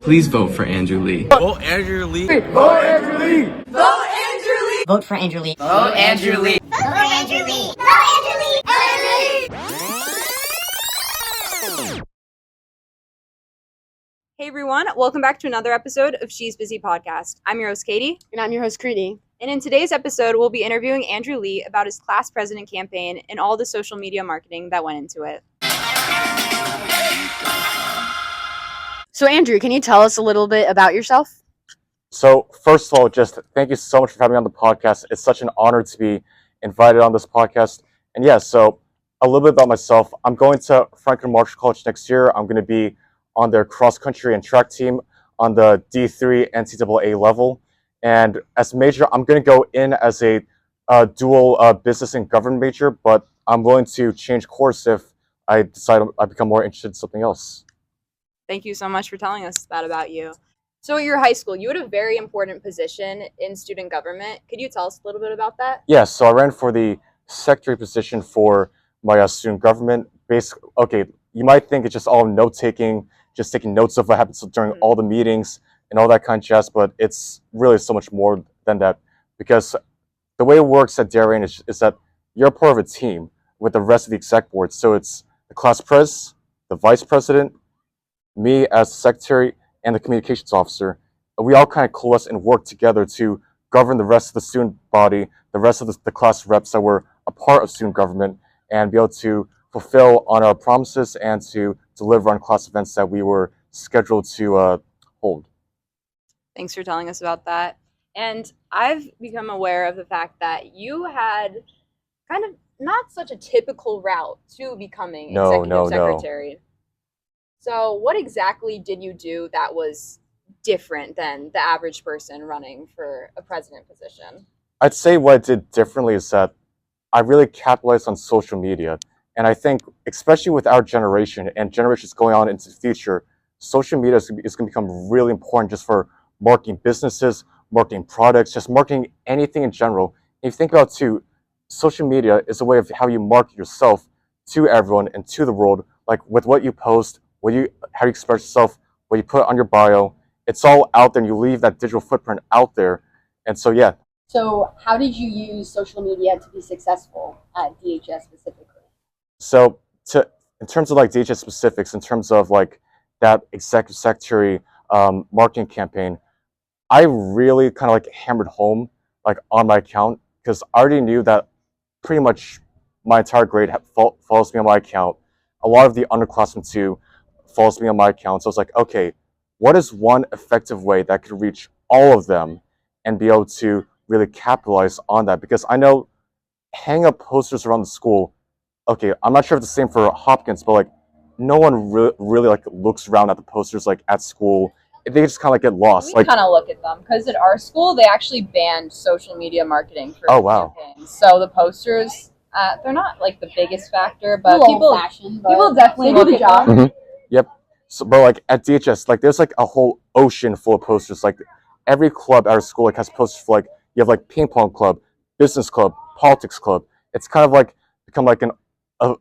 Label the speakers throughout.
Speaker 1: Please vote for Andrew Lee.
Speaker 2: Vote Andrew Lee.
Speaker 3: Vote Andrew Lee.
Speaker 4: Vote Andrew Lee.
Speaker 5: Vote for Andrew Lee.
Speaker 4: Vote Andrew Lee.
Speaker 6: Vote for Andrew Lee. Vote Andrew Lee. Vote Andrew Lee.
Speaker 7: Hey everyone, welcome back to another episode of She's Busy Podcast. I'm your host Katie.
Speaker 8: And I'm your host Creedy.
Speaker 7: And in today's episode, we'll be interviewing Andrew Lee about his class president campaign and all the social media marketing that went into it.
Speaker 8: So Andrew, can you tell us a little bit about yourself?
Speaker 3: So first of all, just thank you so much for having me on the podcast. It's such an honor to be invited on this podcast. And yeah, so a little bit about myself. I'm going to Franklin Marshall College next year. I'm going to be on their cross country and track team on the D3 NCAA level. And as a major, I'm going to go in as a dual business and government major, but I'm willing to change course if I decide I become more interested in something else.
Speaker 7: Thank you so much for telling us that about you. So at your high school, you had a very important position in student government. Could you tell us a little bit about that?
Speaker 3: Yeah, so I ran for the secretary position for my student government. Okay, you might think it's just all note-taking, just taking notes of what happens during all the meetings and all that kind of jazz, but it's really so much more than that, because the way it works at Darien is that you're part of a team with the rest of the exec board. So it's the class pres, the vice president, me as secretary, and the communications officer. We all kind of coalesce and work together to govern the rest of the student body, the rest of the class reps that were a part of student government, and be able to fulfill on our promises and to deliver on class events that we were scheduled to hold.
Speaker 7: Thanks for telling us about that. And I've become aware of the fact that you had kind of not such a typical route to becoming executive secretary. So what exactly did you do that was different than the average person running for a president position?
Speaker 3: I'd say what I did differently is that I really capitalized on social media. And I think, especially with our generation and generations going on into the future, social media is going to become really important just for marketing businesses, marketing products, just marketing anything in general. If you think about it too, social media is a way of how you market yourself to everyone and to the world, like with what you post, how you express yourself, what you put on your bio. It's all out there and you leave that digital footprint out there. And so, yeah.
Speaker 9: So how did you use social media to be successful at DHS specifically?
Speaker 3: So in terms of like DHS specifics, in terms of like that executive secretary marketing campaign, I really kind of like hammered home like on my account, because I already knew that pretty much my entire grade follows me on my account. A lot of the underclassmen too follows me on my account. So I was like, okay, what is one effective way that could reach all of them and be able to really capitalize on that? Because I know hanging up posters around the school, okay, I'm not sure if it's the same for Hopkins, but like no one really like looks around at the posters like at school. They just kind of like get lost.
Speaker 9: We kind of look at them because at our school they actually banned social media marketing for campaigns. So the posters, they're not like the biggest factor, but people definitely do the job.
Speaker 3: Mm-hmm. Yep. So, but like at DHS, like there's like a whole ocean full of posters. Like every club at our school like has posters for like, you have like ping pong club, business club, politics club. It's kind of like become like an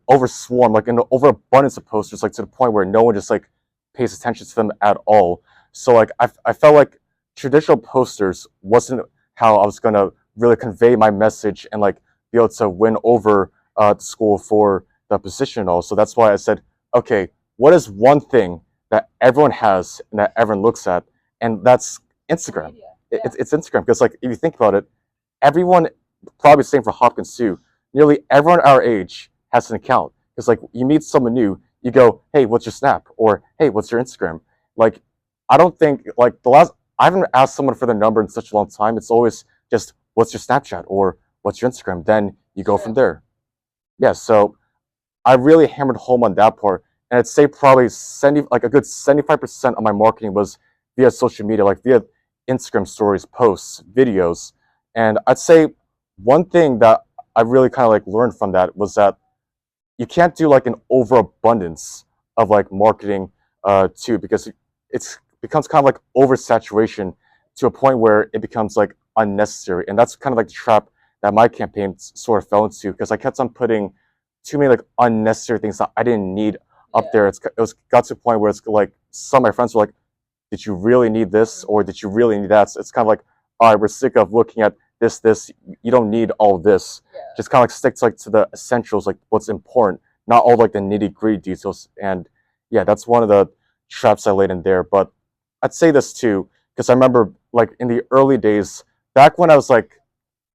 Speaker 3: overswarm, like an overabundance of posters, like to the point where no one just like pays attention to them at all. So like I felt like traditional posters wasn't how I was gonna really convey my message and like be able to win over the school for the position and all. So that's why I said, okay, what is one thing that everyone has and that everyone looks at? And that's Instagram. It's Instagram, because like if you think about it, everyone, probably the same for Hopkins too, nearly everyone our age has an account. Because like you meet someone new, you go, hey, what's your Snap? Or hey, what's your Instagram? Like I don't think like I haven't asked someone for their number in such a long time. It's always just what's your Snapchat or what's your Instagram? Then you go from there. Yeah, so I really hammered home on that part. And I'd say probably a good 75% of my marketing was via social media, like via Instagram stories, posts, videos. And I'd say one thing that I really kind of like learned from that was that you can't do like an overabundance of like marketing too, because it becomes kind of like oversaturation to a point where it becomes like unnecessary. And that's kind of like the trap that my campaign sort of fell into, because I kept on putting too many like unnecessary things that I didn't need up there. It got to a point where it's like some of my friends were like, did you really need this, or did you really need that? So it's kind of like, all right, we're sick of looking at this. You don't need all this.
Speaker 9: Yeah.
Speaker 3: Just kind of like stick to, like, to the essentials, like what's important, not all like the nitty gritty details. And yeah, that's one of the traps I laid in there. But I'd say this too, because I remember like in the early days, back when I was like,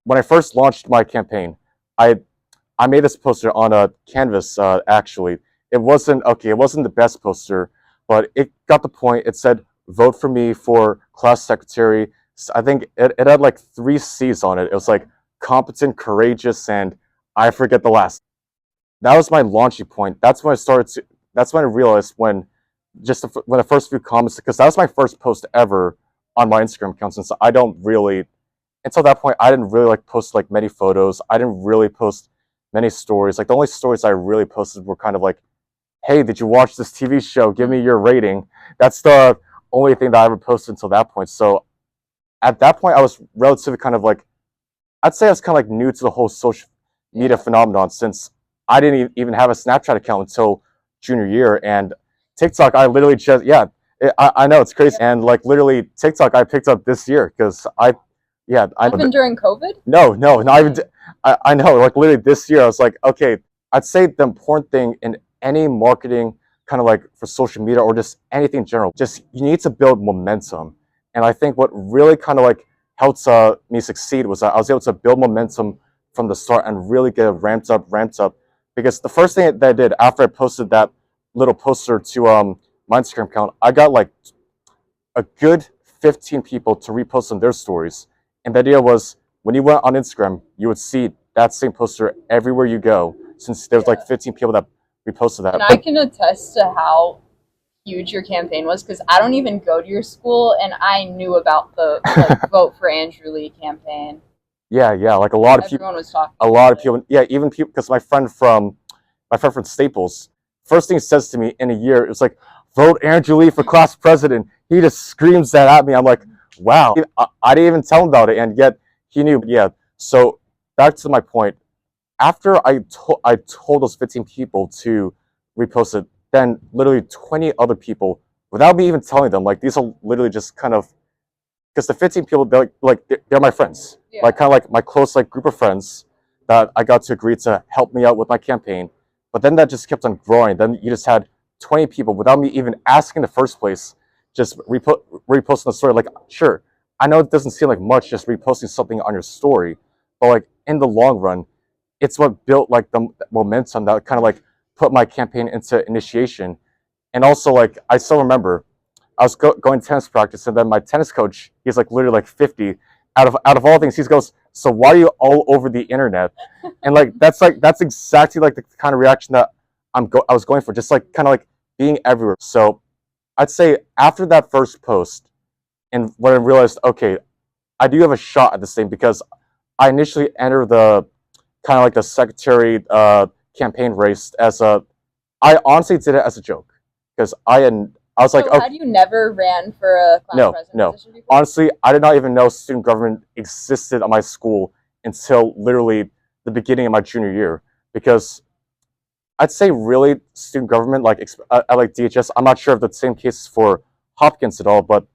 Speaker 3: when I first launched my campaign, I made this poster on a canvas. Actually, it wasn't the best poster, but it got the point. It said, "Vote for me for class secretary." I think it had like 3 C's on it. It was like competent, courageous, and I forget the last. That was my launching point. That's when I started to. That's when I realized when the first few comments, because that was my first post ever on my Instagram account. Since I don't really, until that point, I didn't really like post like many photos. I didn't really post many stories. Like the only stories I really posted were kind of like, "Hey, did you watch this TV show? Give me your rating." That's the only thing that I ever posted until that point. So at that point, I was relatively kind of like, I'd say I was kind of like new to the whole social media phenomenon, since I didn't even have a Snapchat account until junior year. And TikTok, I literally just, I know it's crazy. And like literally TikTok, I picked up this year because
Speaker 9: Even during COVID?
Speaker 3: No, not even. I know, like literally this year, I was like, okay, I'd say the important thing in any marketing, kind of like for social media or just anything in general, just you need to build momentum. And I think what really kind of like helped me succeed was that I was able to build momentum from the start and really get it ramped up. Because the first thing that I did after I posted that little poster to my Instagram account, I got like a good 15 people to repost on their stories. And the idea was, when you went on Instagram, you would see that same poster everywhere you go, since there's like 15 people that reposted that.
Speaker 9: And I can attest to how huge your campaign was, because I don't even go to your school, and I knew about the like, Vote for Andrew Lee campaign.
Speaker 3: Yeah, like a lot of people.
Speaker 9: Everyone was talking.
Speaker 3: A lot of people, yeah, even people, because my friend from Staples, first thing he says to me in a year, it was like, "Vote Andrew Lee for class president." He just screams that at me. I'm like, wow, I didn't even tell him about it, and yet he knew. Yeah. So back to my point. After I told those 15 people to repost it, then literally 20 other people, without me even telling them, like these are literally just kind of, because the 15 people, they're my friends, like kind of like my close like group of friends that I got to agree to help me out with my campaign. But then that just kept on growing. Then you just had 20 people without me even asking in the first place, just reposting the story. Like, sure, I know it doesn't seem like much just reposting something on your story, but like in the long run, it's what built like the momentum that kind of like put my campaign into initiation. And also, like, I still remember I was going to tennis practice, and then my tennis coach, he's like literally like 50. Out of all things, he goes, "So why are you all over the internet?" And like that's exactly like the kind of reaction that I was going for, just like kind of like being everywhere. So I'd say after that first post, and when I realized, okay, I do have a shot at this thing, because I initially entered the kind of like the secretary campaign race I honestly did it as a joke, because I was like,
Speaker 9: so had you never ran for a class president position before?
Speaker 3: Honestly, I did not even know student government existed at my school until literally the beginning of my junior year. Because I'd say really student government, like at like DHS, I'm not sure if the same case for Hopkins at all, but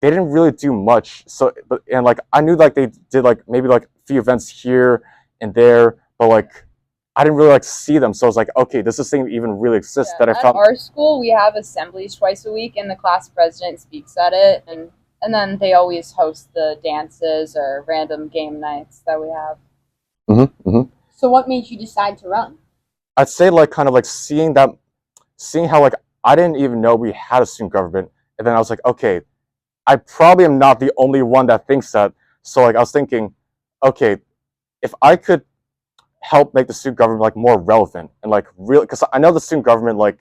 Speaker 3: they didn't really do much. So, and like I knew like they did like maybe like a few events here and there, but like I didn't really like see them. So I was like, okay, does this thing even really exist? That I found.
Speaker 9: At our school, we have assemblies twice a week, and the class president speaks at it, and then they always host the dances or random game nights that we have.
Speaker 6: So what made you decide to run?
Speaker 3: I'd say like kind of like seeing how like I didn't even know we had a student government, and then I was like, okay, I probably am not the only one that thinks that. So like I was thinking, okay, if I could help make the student government like more relevant and like real, because I know the student government like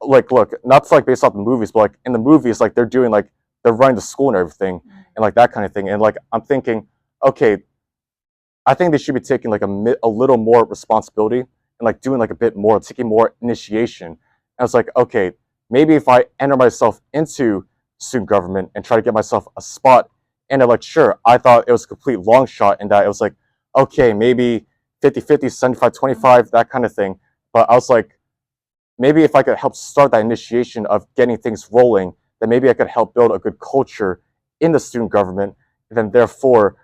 Speaker 3: look, not to, like based off the movies, but like in the movies, like they're running the school and everything, and like that kind of thing. And like I'm thinking, okay, I think they should be taking like a little more responsibility and like doing like a bit more, taking more initiation. And I was like, okay, maybe if I enter myself into student government and try to get myself a spot, and like sure, I thought it was a complete long shot, and that it was like, okay, maybe 50-50, 75-25, that kind of thing. But I was like, maybe if I could help start that initiation of getting things rolling, that maybe I could help build a good culture in the student government, and then therefore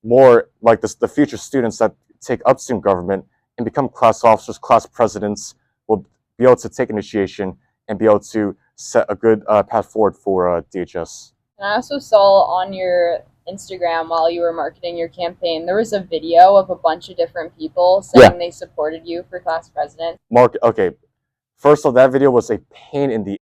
Speaker 3: more like the future students that take up student government and become class officers, class presidents, will be able to take initiation and be able to set a good path forward for DHS.
Speaker 9: And I also saw on your Instagram while you were marketing your campaign, there was a video of a bunch of different people saying they supported you for class president.
Speaker 3: Okay. First of all, that video was a pain in the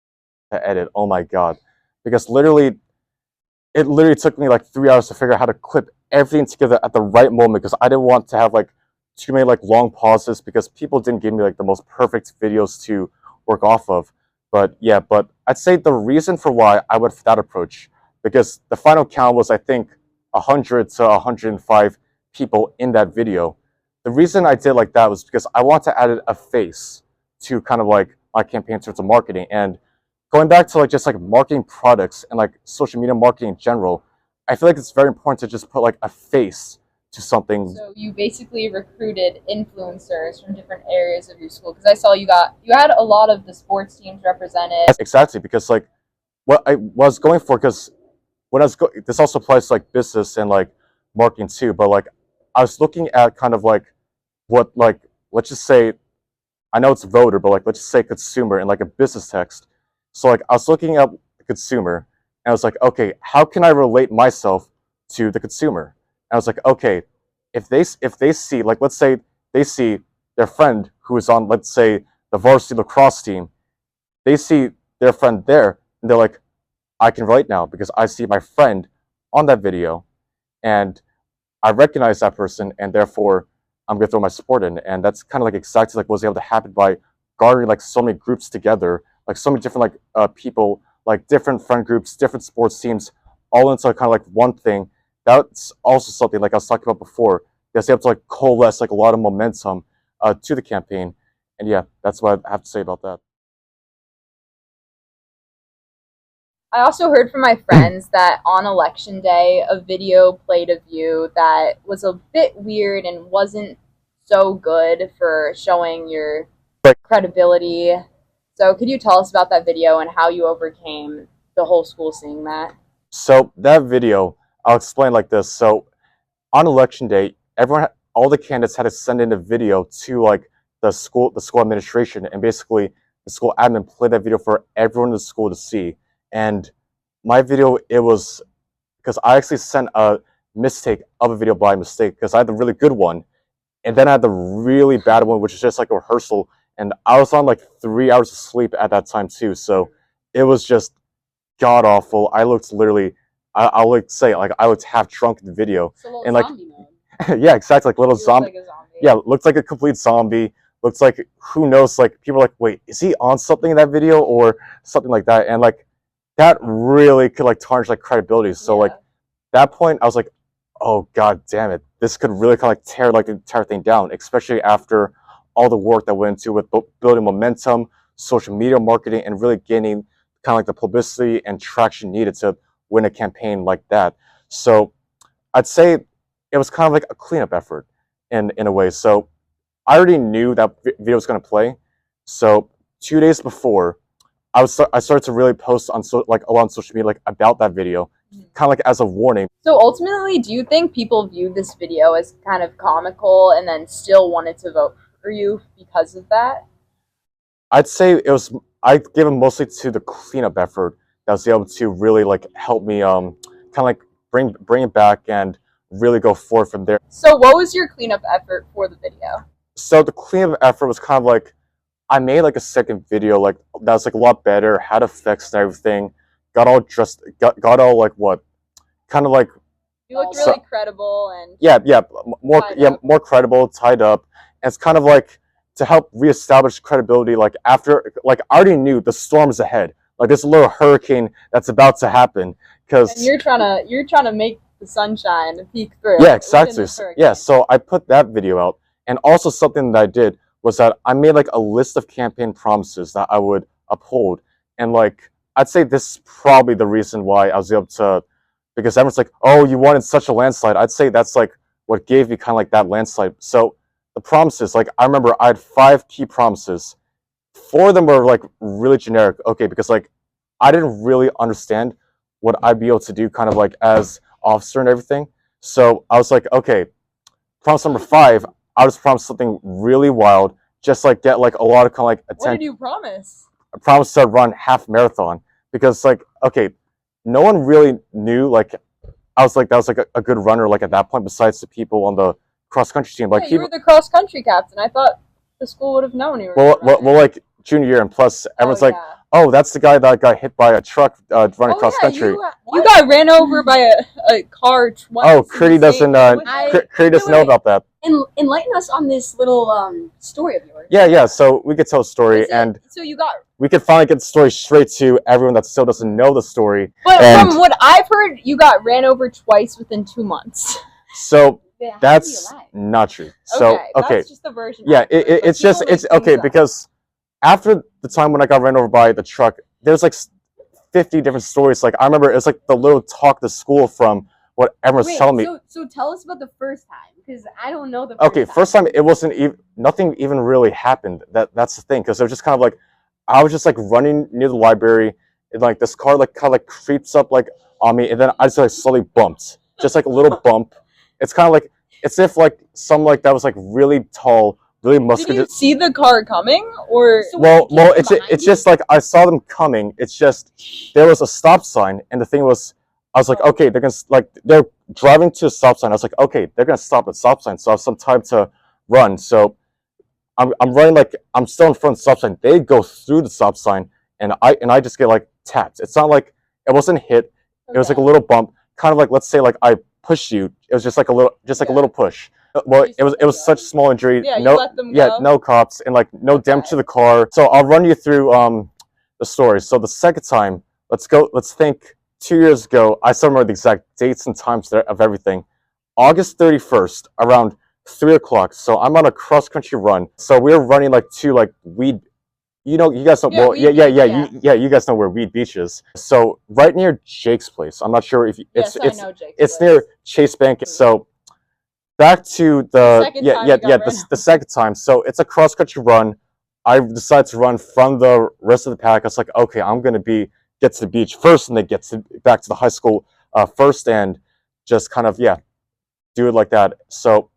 Speaker 3: to edit. Oh my god. Because it literally took me like 3 hours to figure out how to clip everything together at the right moment, because I didn't want to have like too many like long pauses, because people didn't give me like the most perfect videos to work off of. But yeah, but I'd say the reason for why I went for that approach, because the final count was, I think, 100 to 105 people in that video. The reason I did like that was because I want to add a face to kind of like my campaign in terms of marketing. And going back to like just like marketing products and like social media marketing in general, I feel like it's very important to just put like a face to something.
Speaker 9: So you basically recruited influencers from different areas of your school, because I saw you had a lot of the sports teams represented.
Speaker 3: Exactly, because like what I was going for, because when I was this also applies to like business and like marketing too, but like I was looking at kind of like what, like, let's just say, I know it's voter, but like let's just say consumer in like a business text. So like I was looking at the consumer and I was like, okay, how can I relate myself to the consumer? And I was like, okay, if they see, like, let's say they see their friend who is on, let's say, the varsity lacrosse team, they see their friend there and they're like, I can relate now because I see my friend on that video and I recognize that person, and therefore I'm gonna throw my support in. And that's kind of like exactly like what was able to happen by garnering like so many groups together, like so many different like people, like different friend groups, different sports teams, all into kind of like one thing. That's also something like I was talking about before. That's able to like coalesce like a lot of momentum to the campaign. And yeah, that's what I have to say about that.
Speaker 9: I also heard from my friends that on election day, a video played of you that was a bit weird and wasn't so good for showing your credibility. So could you tell us about that video and how you overcame the whole school seeing that?
Speaker 3: So that video, I'll explain like this. So on election day, all the candidates had to send in a video to like the school administration, and basically the school admin played that video for everyone in the school to see. And my video, it was because I actually sent a mistake of a video by mistake, because I had the really good one and then I had the really bad one, which is just like a rehearsal, and I was on like 3 hours of sleep at that time too, so it was just god awful. I looked literally, I'll like say, like I looked half drunk in the video, and like yeah, exactly, like little zombie.
Speaker 9: Like a zombie.
Speaker 3: Yeah, looked like a complete zombie. Looks like, who knows, like people are like, wait, is he on something in that video or something like that? And like that really could like tarnish like credibility. So like that point I was like, oh god damn it, this could really kind of like tear like the entire thing down, especially after all the work that went into with building momentum, social media marketing, and really gaining kind of like the publicity and traction needed to win a campaign like that. So I'd say it was kind of like a cleanup effort in a way. So I already knew that video was going to play. So 2 days before, I started to really post on a lot on social media like about that video, kind of like as a warning.
Speaker 9: So ultimately, do you think people viewed this video as kind of comical and then still wanted to vote for you because of that?
Speaker 3: I'd say I gave it mostly to the cleanup effort that was able to really like help me kind of like bring it back and really go forward from there.
Speaker 9: So what was your cleanup effort for the video?
Speaker 3: So the cleanup effort was kind of like, I made like a second video like that was like a lot better, had effects and everything, got all dressed, got all like what, kind of like,
Speaker 9: you looked really credible and
Speaker 3: more credible, tied up, and it's kind of like to help reestablish credibility. Like after, like I already knew the storm's ahead, like there's a little hurricane that's about to happen, because
Speaker 9: you're trying to make the sunshine peek through.
Speaker 3: Yeah, exactly. Yeah, so I put that video out, and also something that I did was that I made like a list of campaign promises that I would uphold, and like I'd say this is probably the reason why I was able to, because everyone's like, oh, you wanted such a landslide. I'd say that's like what gave me kind of like that landslide. So the promises, like I remember I had 5 key promises. 4 of them were like really generic, okay, because like I didn't really understand what I'd be able to do, kind of like as officer and everything. So I was like, okay, promise number 5, I just promised something really wild, just like get like a lot of kind of like
Speaker 9: What
Speaker 3: attention.
Speaker 9: did you promise?
Speaker 3: I promised to run half marathon because like, okay, no one really knew, like, I was like, that was like a good runner, like at that point, besides the people on the cross country team. Like
Speaker 9: Yeah, you
Speaker 3: people,
Speaker 9: were the cross country captain. I thought the school would have known you were.
Speaker 3: well, like junior year, and plus everyone's like,
Speaker 9: yeah.
Speaker 3: oh, that's the guy that got hit by a truck running cross
Speaker 9: yeah,
Speaker 3: country.
Speaker 9: You got ran over by a car twice.
Speaker 3: Oh,
Speaker 9: in the
Speaker 3: Critty
Speaker 9: same
Speaker 3: doesn't.
Speaker 9: day.
Speaker 3: Critty doesn't know about that.
Speaker 6: Enlighten us on this little story of yours.
Speaker 3: Yeah. So we could tell a story,
Speaker 9: Is it-
Speaker 3: and
Speaker 9: so you got.
Speaker 3: we could finally get the story straight to everyone that still doesn't know the story.
Speaker 9: But
Speaker 3: And-
Speaker 9: from what I've heard, you got ran over twice within 2 months.
Speaker 3: So
Speaker 6: Yeah, how are
Speaker 3: that's
Speaker 6: you alive?
Speaker 3: not true. So okay,
Speaker 9: That's just the version.
Speaker 3: yeah,
Speaker 9: I've heard, but
Speaker 3: it's just
Speaker 9: people
Speaker 3: it's
Speaker 9: make things
Speaker 3: okay
Speaker 9: up.
Speaker 3: because after the time when I got ran over by the truck, there's like 50 different stories. Like I remember it's like the little talk to school from what everyone was
Speaker 6: Wait,
Speaker 3: telling me.
Speaker 6: so tell us about the first time, because I don't know the first
Speaker 3: Okay, first time it wasn't even, nothing even really happened. That's the thing, because it was just kind of like, I was just like running near the library, and like this car like kind of like creeps up like on me, and then I just like slowly bumped, just like a little bump. It's kind of like, it's if like some like that was like really tall, really
Speaker 9: Did
Speaker 3: muscular.
Speaker 9: you see the car coming, or
Speaker 6: So
Speaker 3: Well,
Speaker 6: wait, came
Speaker 3: it's
Speaker 6: behind
Speaker 3: it's
Speaker 6: you?
Speaker 3: just like I saw them coming. It's just there was a stop sign, and the thing was, I was like, okay, they're gonna like they're driving to a stop sign. I was like, okay, they're gonna stop at stop sign, so I have some time to run. So I'm running like I'm still in front of the stop sign. They go through the stop sign, and I just get like tapped. It's not like it wasn't hit. It was like a little bump, kind of like, let's say like I pushed you. It was just like a little, just like a
Speaker 9: Yeah.
Speaker 3: little push. Well,
Speaker 9: You
Speaker 3: it was
Speaker 9: let them
Speaker 3: such
Speaker 9: go.
Speaker 3: small injury.
Speaker 9: Yeah, you
Speaker 3: no,
Speaker 9: let them
Speaker 3: yeah,
Speaker 9: go.
Speaker 3: no cops and like no damage
Speaker 9: Okay.
Speaker 3: to the car. So I'll run you through the story. So the second time, let's think 2 years ago. I still remember the exact dates and times of everything. August 31st, around 3 o'clock. So I'm on a cross country run. So we're running like to like Weed. You know, you guys know.
Speaker 9: Yeah,
Speaker 3: Well,
Speaker 9: Weed
Speaker 3: yeah,
Speaker 9: Beach,
Speaker 3: you guys know where Weed Beach is. So right near Jake's place. I'm not sure if
Speaker 9: Yes,
Speaker 3: it's
Speaker 9: I know, Jake.
Speaker 3: it's near Chase Bank. So back to the
Speaker 9: second time you got ran
Speaker 3: the second time. So it's a cross country run. I decided to run from the rest of the pack. I was like, okay, I'm gonna get to the beach first, and then get back to the high school first, and just kind of do it like that. So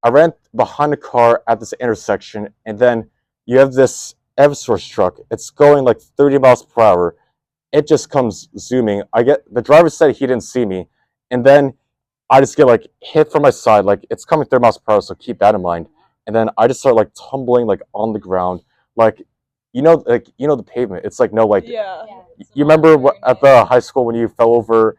Speaker 3: I ran behind the car at this intersection, and then you have this Eversource truck. It's going like 30 miles per hour. It just comes zooming. The driver said he didn't see me, and then I just get like hit from my side. Like it's coming 30 miles per hour, so keep that in mind. And then I just start like tumbling like on the ground, like the pavement. It's like no like.
Speaker 9: Yeah.
Speaker 3: You remember at the high school when you fell over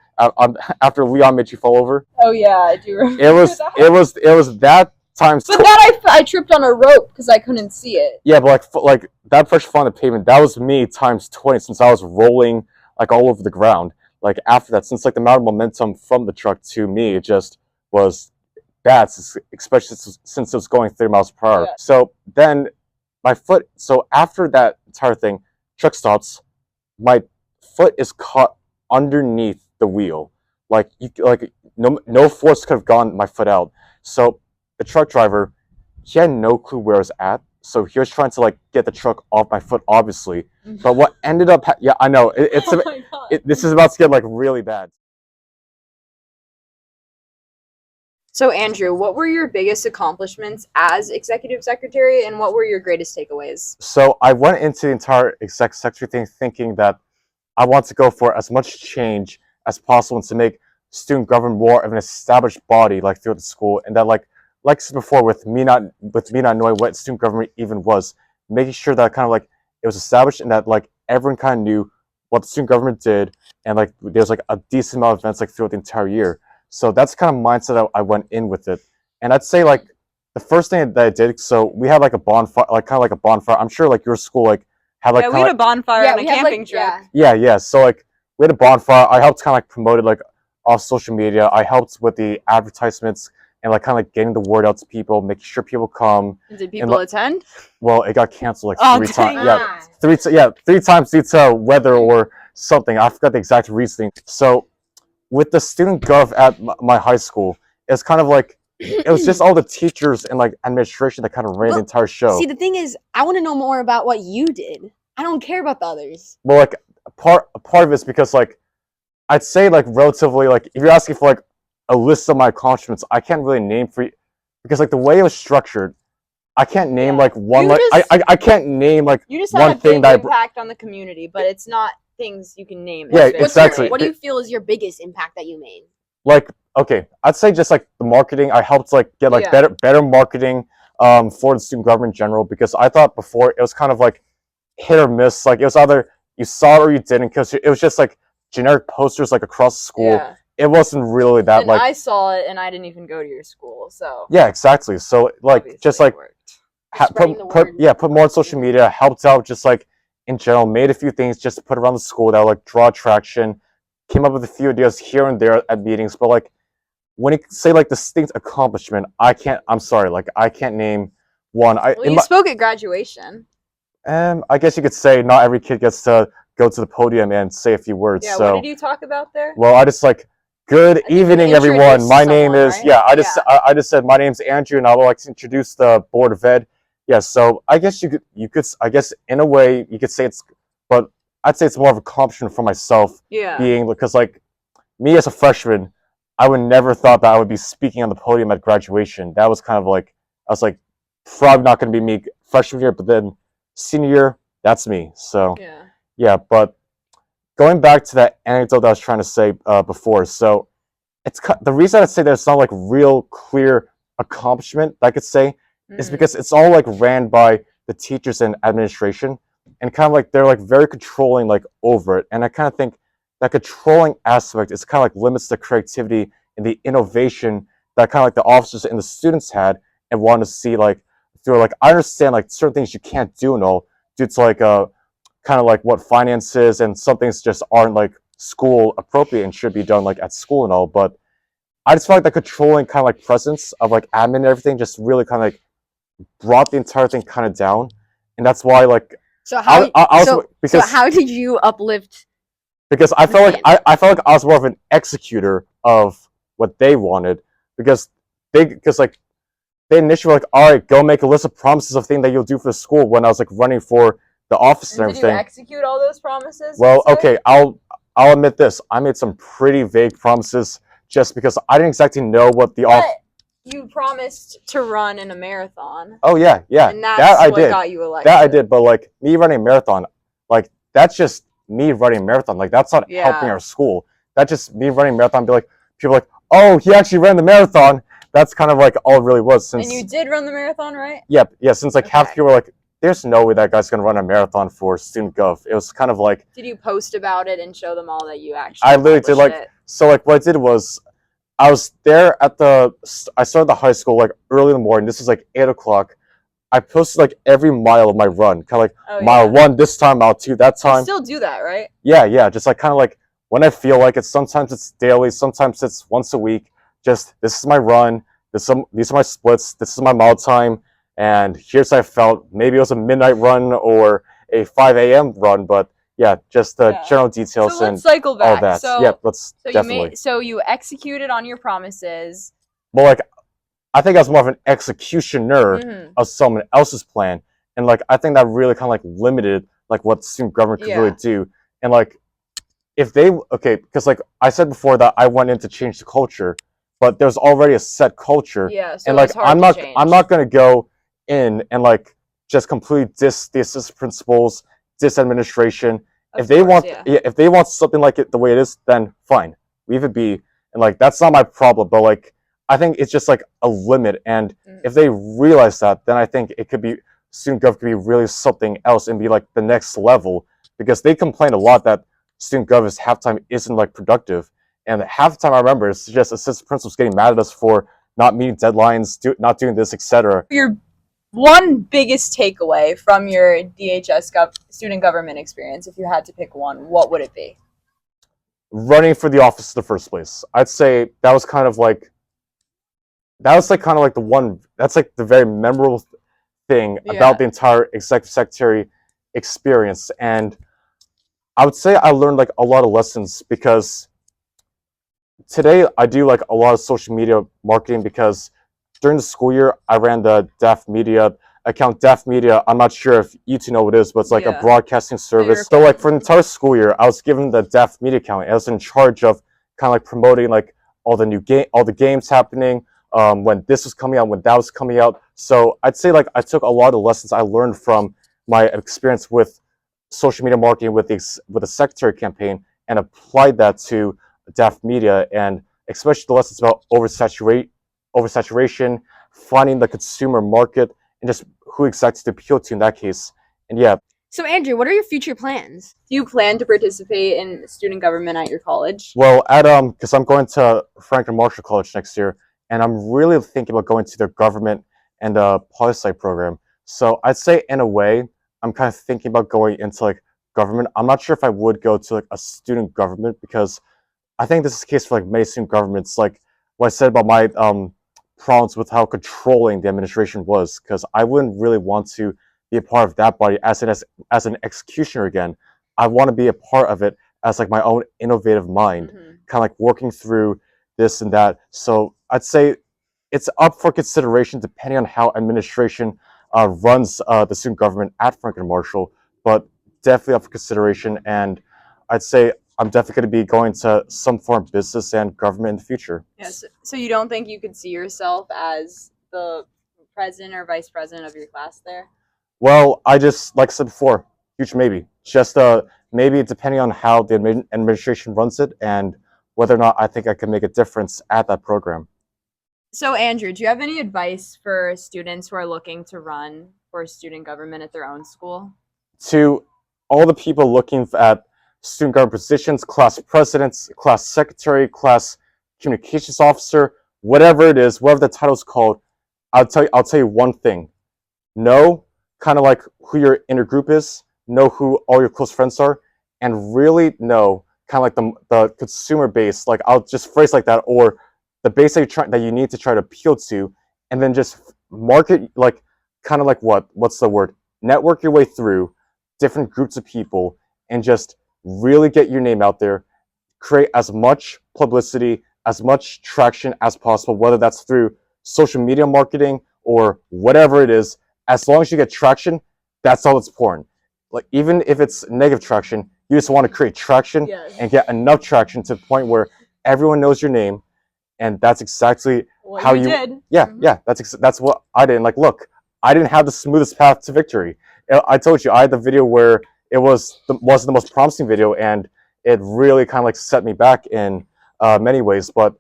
Speaker 3: after Leon made you fall over?
Speaker 9: Oh yeah, I do remember.
Speaker 3: It was
Speaker 9: that.
Speaker 3: it was that times.
Speaker 9: But that I tripped on a rope because I couldn't see it.
Speaker 3: Yeah, but like that pressure fall on the pavement, that was me times 20, since I was rolling like all over the ground. Like after that, since like the amount of momentum from the truck to me, it just was bad, especially since it was going 30 miles per hour.
Speaker 9: Yeah.
Speaker 3: So then my foot. So after that entire thing, truck stops. My foot is caught underneath the wheel. Like no force could have gotten my foot out. So the truck driver, he had no clue where I was at. So he was trying to like get the truck off my foot, obviously. But what ended up, yeah, I know
Speaker 9: Oh my God.
Speaker 3: this is about to get like really bad.
Speaker 7: So, Andrew, what were your biggest accomplishments as executive secretary, and what were your greatest takeaways?
Speaker 3: So I went into the entire exec secretary thing thinking that I want to go for as much change as possible and to make student government more of an established body like throughout the school, and that like I said before, with me not knowing what student government even was, making sure that kind of like it was established and that like everyone kind of knew what the student government did, and like there's like a decent amount of events like throughout the entire year. So that's kind of mindset that I went in with it. And I'd say like the first thing that I did, so we had like a bonfire, like kind of like a bonfire. I'm sure like your school like had like
Speaker 9: Yeah, we
Speaker 3: kinda,
Speaker 9: had a bonfire
Speaker 6: Yeah,
Speaker 9: on a
Speaker 6: we had,
Speaker 9: camping
Speaker 6: like,
Speaker 9: trip.
Speaker 6: yeah.
Speaker 3: So like we had a bonfire. I helped kind of like promote it like off social media. I helped with the advertisements and like kind of like getting the word out to people, making sure people come.
Speaker 7: Did people attend?
Speaker 3: Well, it got canceled like
Speaker 9: Oh,
Speaker 3: 3
Speaker 9: dang
Speaker 3: times.
Speaker 9: it.
Speaker 3: Yeah, 3 times due to weather or something. I forgot the exact reasoning. So with the student gov at my high school, it's kind of like it was just all the teachers and like administration that kind of ran the
Speaker 8: Well,
Speaker 3: entire show.
Speaker 8: See, the thing is, I want to know more about what you did. I don't care about the others.
Speaker 3: Well, like a part of it's because like I'd say like relatively like if you're asking for like a list of my accomplishments, I can't really name for you because like the way it was structured, I can't name
Speaker 7: Yeah.
Speaker 3: like one
Speaker 7: You
Speaker 3: like
Speaker 7: just-
Speaker 3: I can't name like
Speaker 7: You just
Speaker 3: one
Speaker 7: had a
Speaker 3: thing
Speaker 7: big
Speaker 3: that
Speaker 7: impact on the community, but it's not things you can name.
Speaker 3: Yeah,
Speaker 7: It's very
Speaker 3: exactly.
Speaker 7: clear.
Speaker 8: What do you feel is your biggest impact that you made?
Speaker 3: like okay, I'd say just like the marketing. I helped like get like
Speaker 7: Yeah.
Speaker 3: better marketing for the student government in general because I thought before it was kind of like hit or miss. Like it was either you saw it or you didn't because it was just like generic posters like across the school.
Speaker 7: Yeah.
Speaker 3: It wasn't really that
Speaker 7: And
Speaker 3: like
Speaker 7: I saw it, and I didn't even go to your school, so
Speaker 3: yeah, exactly. So like
Speaker 7: obviously
Speaker 3: just
Speaker 7: it
Speaker 3: like
Speaker 7: worked.
Speaker 8: Spreading the word.
Speaker 3: put more on social media, helped out just like in general, made a few things just to put around the school that would like draw attraction, came up with a few ideas here and there at meetings, but like when you say like distinct accomplishment, I'm sorry, like I can't name one.
Speaker 7: Well, you spoke at graduation.
Speaker 3: I guess you could say not every kid gets to go to the podium and say a few words.
Speaker 7: Yeah.
Speaker 3: So
Speaker 7: What did you talk about there?
Speaker 3: well, I just like good
Speaker 7: think you
Speaker 3: evening, everyone.
Speaker 7: introduced
Speaker 3: My name
Speaker 7: someone,
Speaker 3: is
Speaker 7: right?
Speaker 3: yeah. I just said my name's Andrew, and I would like to introduce the board of ed. Yeah, so I guess you could I guess in a way you could say it's, but I'd say it's more of a accomplishment for myself
Speaker 7: Yeah.
Speaker 3: being because like me as a freshman, I would never thought that I would be speaking on the podium at graduation. That was kind of like I was like probably not going to be me freshman year, but then senior year, that's me. So
Speaker 7: Yeah.
Speaker 3: yeah, but going back to that anecdote that I was trying to say before, so the reason I'd say that it's not like real clear accomplishment that I could say is
Speaker 7: Mhm.
Speaker 3: because it's all like ran by the teachers and administration, and kind of like they're like very controlling like over it, and I kind of think that controlling aspect is kind of like limits the creativity and the innovation that kind of like the officers and the students had and wanted to see like through like I understand like certain things you can't do and all due to like kind of like what finances and some things just aren't like school appropriate and should be done like at school and all. But I just feel like the controlling kind of like presence of like admin and everything just really kind of like brought the entire thing kind of down, and that's why like
Speaker 8: So how?
Speaker 3: I was
Speaker 8: so
Speaker 3: because
Speaker 8: how did you uplift?
Speaker 3: because I felt like
Speaker 8: Man.
Speaker 3: I felt like I was more of an executor of what they wanted because like they initially were like, all right, go make a list of promises of things that you'll do for the school when I was like running for the office and
Speaker 7: And did you
Speaker 3: everything.
Speaker 7: execute all those promises?
Speaker 3: Well,
Speaker 7: instead?
Speaker 3: okay, I'll admit this. I made some pretty vague promises just because I didn't exactly know what the off.
Speaker 7: But you promised to run in a marathon,
Speaker 3: Oh yeah,
Speaker 7: and that's
Speaker 3: that I
Speaker 7: what
Speaker 3: did.
Speaker 7: got you elected.
Speaker 3: That I did, but like me running a marathon, like that's just me running a marathon. Like that's not helping
Speaker 7: Yeah.
Speaker 3: our school. That's just me running a marathon. Be like people are like, oh, he actually ran the marathon. That's kind of like all it really was. Since
Speaker 7: And you did run the marathon, right?
Speaker 3: yeah. Since like half the
Speaker 7: Okay.
Speaker 3: people were like, there's no way that guy's gonna run a marathon for student gov. It was kind of like
Speaker 7: Did you post about it and show them all that you actually?
Speaker 3: I literally did
Speaker 7: accomplished
Speaker 3: like
Speaker 7: it?
Speaker 3: so like what I did was I was there at I started the high school like early in the morning. This was like 8 o'clock. I posted like every mile of my run, kind of like
Speaker 7: Oh,
Speaker 3: mile
Speaker 7: yeah.
Speaker 3: 1 this time, mile 2 that
Speaker 7: You
Speaker 3: time.
Speaker 7: still do that, right?
Speaker 3: Yeah, just like kind of like when I feel like it. Sometimes it's daily, sometimes it's once a week. Just this is my run. These are my splits. This is my mile time, and here's how I felt. Maybe it was a midnight run or a 5 a.m. run, but yeah, just the
Speaker 7: Yeah.
Speaker 3: general details
Speaker 7: So
Speaker 3: and
Speaker 7: let's cycle
Speaker 3: all
Speaker 7: back.
Speaker 3: that.
Speaker 7: So,
Speaker 3: Yeah, let's
Speaker 7: so
Speaker 3: definitely.
Speaker 7: you executed on your promises.
Speaker 3: Well, like I think I was more of an executioner
Speaker 7: Mhm.
Speaker 3: of someone else's plan, and like I think that really kind of like limited like what student government could really
Speaker 7: Yeah.
Speaker 3: do, and like if they because like I said before that I went in to change the culture, but there's already a set culture,
Speaker 7: Yeah. So
Speaker 3: and
Speaker 7: it
Speaker 3: like
Speaker 7: was hard to change.
Speaker 3: I'm not gonna go in and like just completely diss the assistant principals, diss administration.
Speaker 7: Of
Speaker 3: If they
Speaker 7: course,
Speaker 3: want
Speaker 7: yeah.
Speaker 3: if they want something like it the way it is, then fine, leave it be, and like that's not my problem. But like I think it's just like a limit, and
Speaker 7: Mm.
Speaker 3: if they realize that, then I think it could be student gov could be really something else and be like the next level, because they complain a lot that student gov's halftime isn't like productive, and half the time I remember it's just assistant principals getting mad at us for not meeting deadlines, not doing this, etc.
Speaker 7: Your one biggest takeaway from your DHS student government experience, if you had to pick one, what would it be?
Speaker 3: Running for the office in the first place, I'd say that was kind of like the one that's like the very memorable thing
Speaker 7: Yeah.
Speaker 3: about the entire executive secretary experience. And I would say I learned like a lot of lessons because today I do like a lot of social media marketing because during the school year I ran the DAF Media account, Def Media. I'm not sure if you two know what it is, but it's like a
Speaker 7: Yeah.
Speaker 3: broadcasting service. So like for the entire school year, I was given the Def Media account. I was in charge of kind of like promoting like all the games happening, when this was coming out, when that was coming out. So I'd say like I took a lot of the lessons I learned from my experience with social media marketing with the secretary campaign and applied that to Def Media, and especially the lessons about oversaturation, finding the consumer market, and just who exactly to appeal to in that case. And yeah,
Speaker 8: So Andrew, what are your future plans?
Speaker 7: Do you plan to participate in student government at your college?
Speaker 3: well, at because I'm going to Franklin Marshall College next year, and I'm really thinking about going to their government and poli-sci program. So I'd say in a way, I'm kind of thinking about going into like government. I'm not sure if I would go to like a student government, because I think this is the case for like many student governments. Like what I said about my problems with how controlling the administration was, because I wouldn't really want to be a part of that body as an executioner again. I want to be a part of it as like my own innovative mind, kind of like working through this and that. So I'd say it's up for consideration depending on how administration runs the student government at Franklin Marshall, but definitely up for consideration. And I'd say I'm definitely going to be going to some form of business and government in the future.
Speaker 7: Yes. So you don't think you could see yourself as the president or vice president of your class there?
Speaker 3: Well, I just, like I said before, huge maybe. Just maybe depending on how the administration runs it and whether or not I think I can make a difference at that program.
Speaker 7: So Andrew, do you have any advice for students who are looking to run for student government at their own school?
Speaker 3: To all the people looking at student government positions, class presidents, class secretary, class communications officer, whatever it is, whatever the title is called, I'll tell you one thing. Know kind of like who your inner group is, know who all your close friends are, and really know kind of like the consumer base. Like I'll just phrase like that, or the base that you need to try to appeal to, and then just market like kind of like what's the word? Network your way through different groups of people and just really get your name out there. Create as much publicity, as much traction as possible, whether that's through social media marketing or whatever it is. As long as you get traction, that's all that's important. Like even if it's negative traction, you just want to create traction and get enough traction to the point where everyone knows your name, and that's exactly how you
Speaker 7: did.
Speaker 3: Yeah. That's what I did. And like, look, I didn't have the smoothest path to victory. I told you I had the video where it wasn't the most promising video, and it really kind of like set me back in many ways, but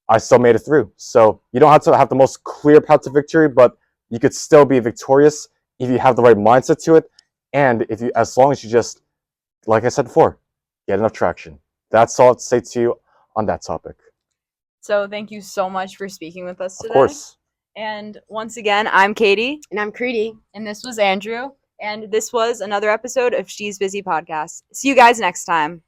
Speaker 3: I still made it through. So you don't have to have the most clear path to victory, but you could still be victorious if you have the right mindset to it, and as long as you just, like I said before, get enough traction. That's all I'd say to you on that topic.
Speaker 7: So thank you so much for speaking with us today.
Speaker 3: Of course.
Speaker 7: And once again, I'm Katie.
Speaker 8: And I'm Creedy.
Speaker 7: And this was Andrew. And this was another episode of She's Busy Podcast. See you guys next time.